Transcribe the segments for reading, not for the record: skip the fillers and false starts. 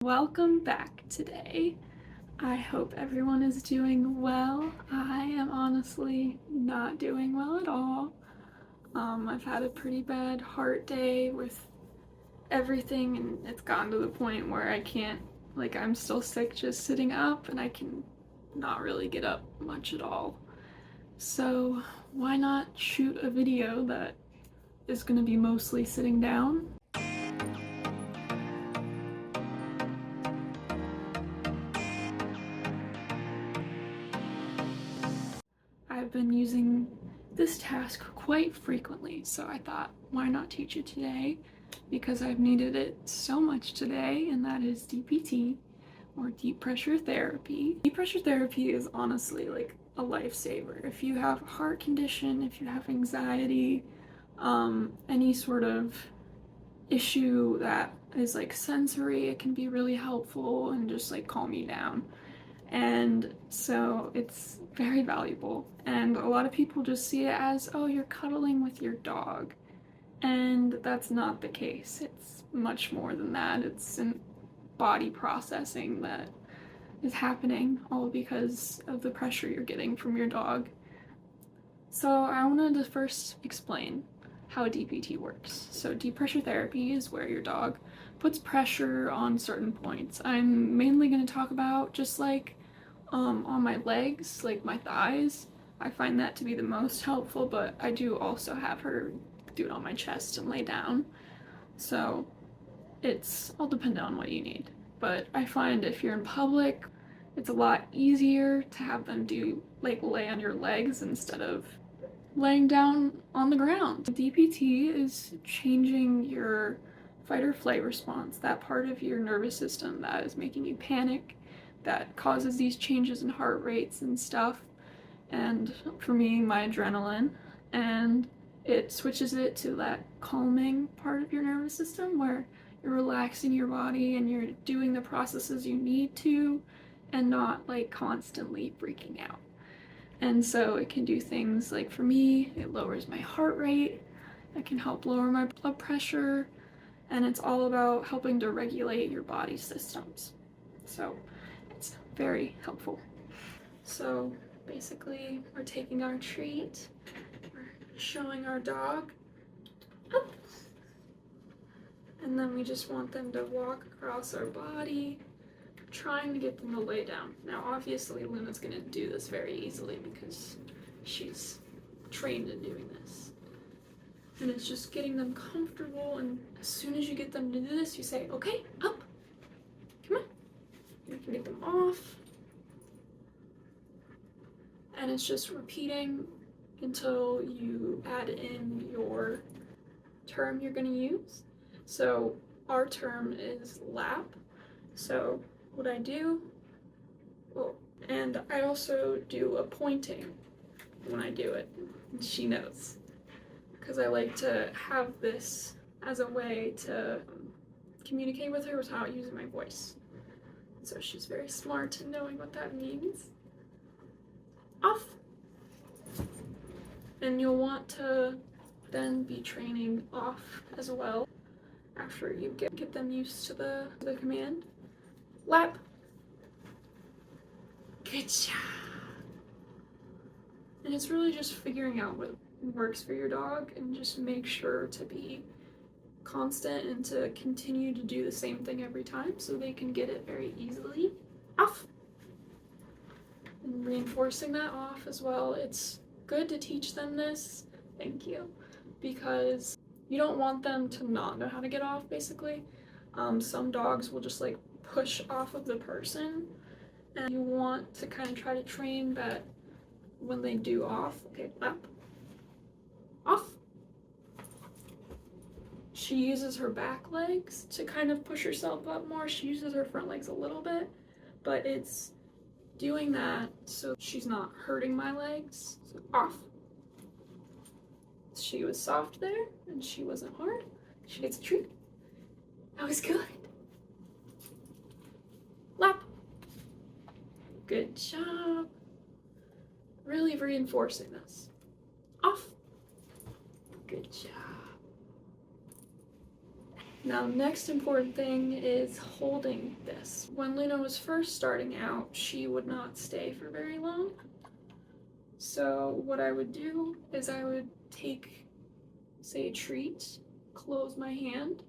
Welcome back today. I hope everyone is doing well. I am honestly not doing well at all. I've had a pretty bad heart day with everything, and it's gotten to the point where I can't, I'm still sick just sitting up, and I can not really get up much at all. So, why not shoot a video that is going to be mostly sitting down? I've been using this task quite frequently, so I thought, why not teach it today? Because I've needed it so much today, and that is DPT, or deep pressure therapy. Deep pressure therapy is honestly like a lifesaver. If you have a heart condition, if you have anxiety, any sort of issue that is like sensory, it can be really helpful and just like calm you down. And so it's very valuable. And a lot of people just see it as, oh, you're cuddling with your dog. And that's not the case. It's much more than that. It's an body processing that is happening all because of the pressure you're getting from your dog. So I wanted to first explain how DPT works. So deep pressure therapy is where your dog puts pressure on certain points. I'm mainly going to talk about just on my legs, like my thighs. I find that to be the most helpful, but I do also have her do it on my chest and lay down. So it's all dependent on what you need. But I find if you're in public, it's a lot easier to have them do lay on your legs instead of laying down on the ground. DPT is changing your fight or flight response, that part of your nervous system that is making you panic, that causes these changes in heart rates and stuff, and for me, my adrenaline, and it switches it to that calming part of your nervous system where you're relaxing your body and you're doing the processes you need to and not constantly freaking out. And so it can do things like, for me, it lowers my heart rate, it can help lower my blood pressure, and it's all about helping to regulate your body systems. So it's very helpful. So basically, we're taking our treat, we're showing our dog up, and then we just want them to walk across our body, trying to get them to lay down. Now obviously Luna's gonna do this very easily because she's trained in doing this. And it's just getting them comfortable, and as soon as you get them to do this, you say, okay, up, come on. You can get them off. And it's just repeating until you add in your term you're gonna use. So our term is lap. So what I do, and I also do a pointing when I do it, and she knows, because I like to have this as a way to communicate with her without using my voice. So she's very smart in knowing what that means. Off. And you'll want to then be training off as well after you get them used to the command. Lap. Good job. And it's really just figuring out what works for your dog and just make sure to be constant and to continue to do the same thing every time so they can get it very easily. Off. And reinforcing that off as well. It's good to teach them this, thank you, because you don't want them to not know how to get off, basically. Some dogs will just push off of the person, and you want to kind of try to train that when they do off, okay, lap, off. She uses her back legs to kind of push herself up more. She uses her front legs a little bit, but it's doing that so she's not hurting my legs. So off. She was soft there, and she wasn't hard. She gets a treat. That was good. Lap. Good job. Really reinforcing this. Off. Good job. Now, next important thing is holding this. When Luna was first starting out, she would not stay for very long. So what I would do is I would take, say, a treat, close my hand,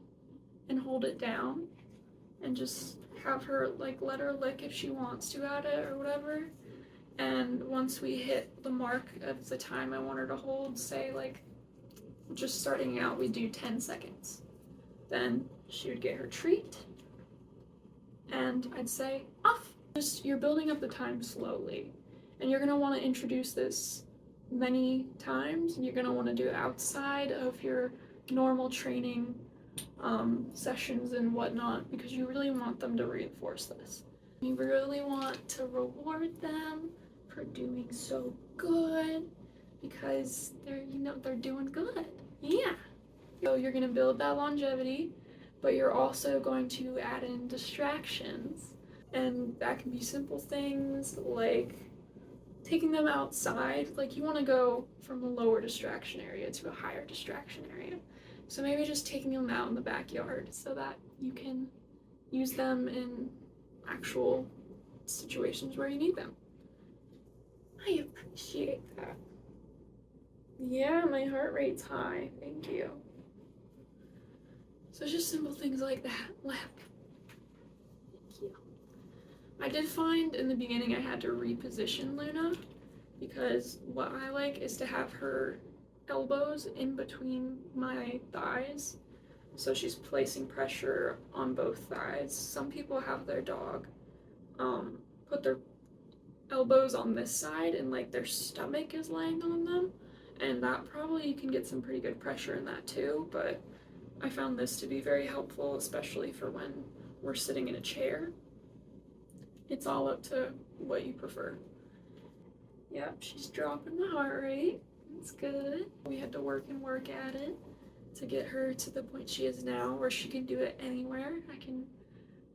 and hold it down, and just have her, like, let her lick if she wants to at it or whatever. And once we hit the mark of the time I want her to hold, say, like, just starting out, we do 10 seconds. Then she would get her treat, and I'd say, off. Just, you're building up the time slowly, and you're gonna wanna introduce this many times, and you're gonna wanna do it outside of your normal training sessions and whatnot, because you really want them to reinforce this. You really want to reward them for doing so good, because they're doing good. Yeah. So you're going to build that longevity, but you're also going to add in distractions. And that can be simple things like taking them outside. Like, you want to go from a lower distraction area to a higher distraction area. So maybe just taking them out in the backyard so that you can use them in actual situations where you need them. I appreciate that. Yeah, my heart rate's high. Thank you. So just simple things like that. Lap. Thank you. I did find in the beginning I had to reposition Luna, because what I like is to have her elbows in between my thighs, so she's placing pressure on both thighs. Some people have their dog put their elbows on this side and like their stomach is laying on them, and that probably you can get some pretty good pressure in that too, but I found this to be very helpful, especially for when we're sitting in a chair. It's all up to what you prefer. Yep, she's dropping the heart rate. It's good. We had to work at it to get her to the point she is now, where she can do it anywhere. I can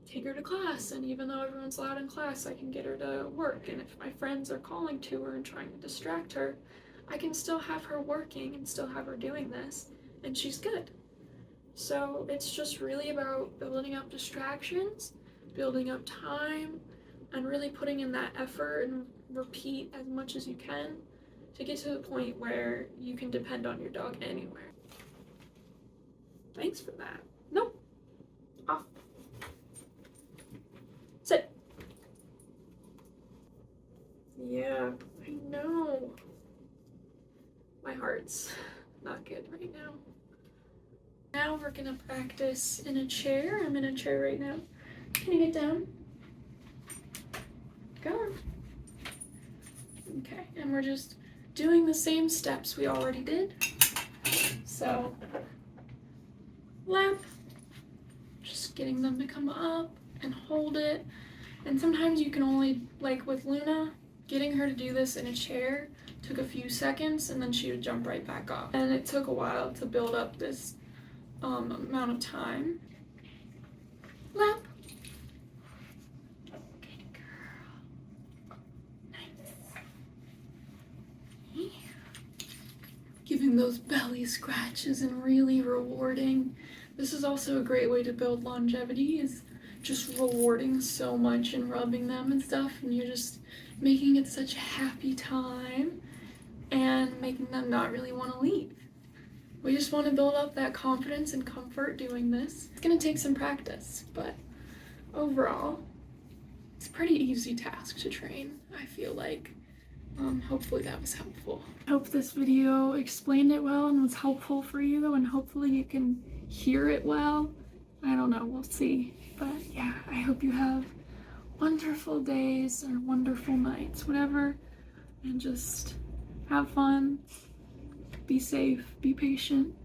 take her to class, and even though everyone's loud in class, I can get her to work. And if my friends are calling to her and trying to distract her, I can still have her working and still have her doing this, and she's good. So it's just really about building up distractions, building up time, and really putting in that effort and repeat as much as you can to get to the point where you can depend on your dog anywhere. Thanks for that. Nope. Off. Sit. Yeah, I know. My heart's not good right now. Now we're gonna practice in a chair. I'm in a chair right now. Can you get down? Go on. Okay, and we're just doing the same steps we already did. So, lap, just getting them to come up and hold it. And sometimes you can only, like with Luna, getting her to do this in a chair took a few seconds, and then she would jump right back up. And it took a while to build up this amount of time. Lap. Good girl. Nice. Yeah. Giving those belly scratches and really rewarding. This is also a great way to build longevity, is just rewarding so much and rubbing them and stuff, and you're just making it such a happy time and making them not really want to leave. We just want to build up that confidence and comfort doing this. It's going to take some practice, but overall, it's a pretty easy task to train, I feel like. Hopefully that was helpful. I hope this video explained it well and was helpful for you, and hopefully you can hear it well. I don't know, we'll see. But yeah, I hope you have wonderful days or wonderful nights, whatever, and just have fun, be safe, be patient.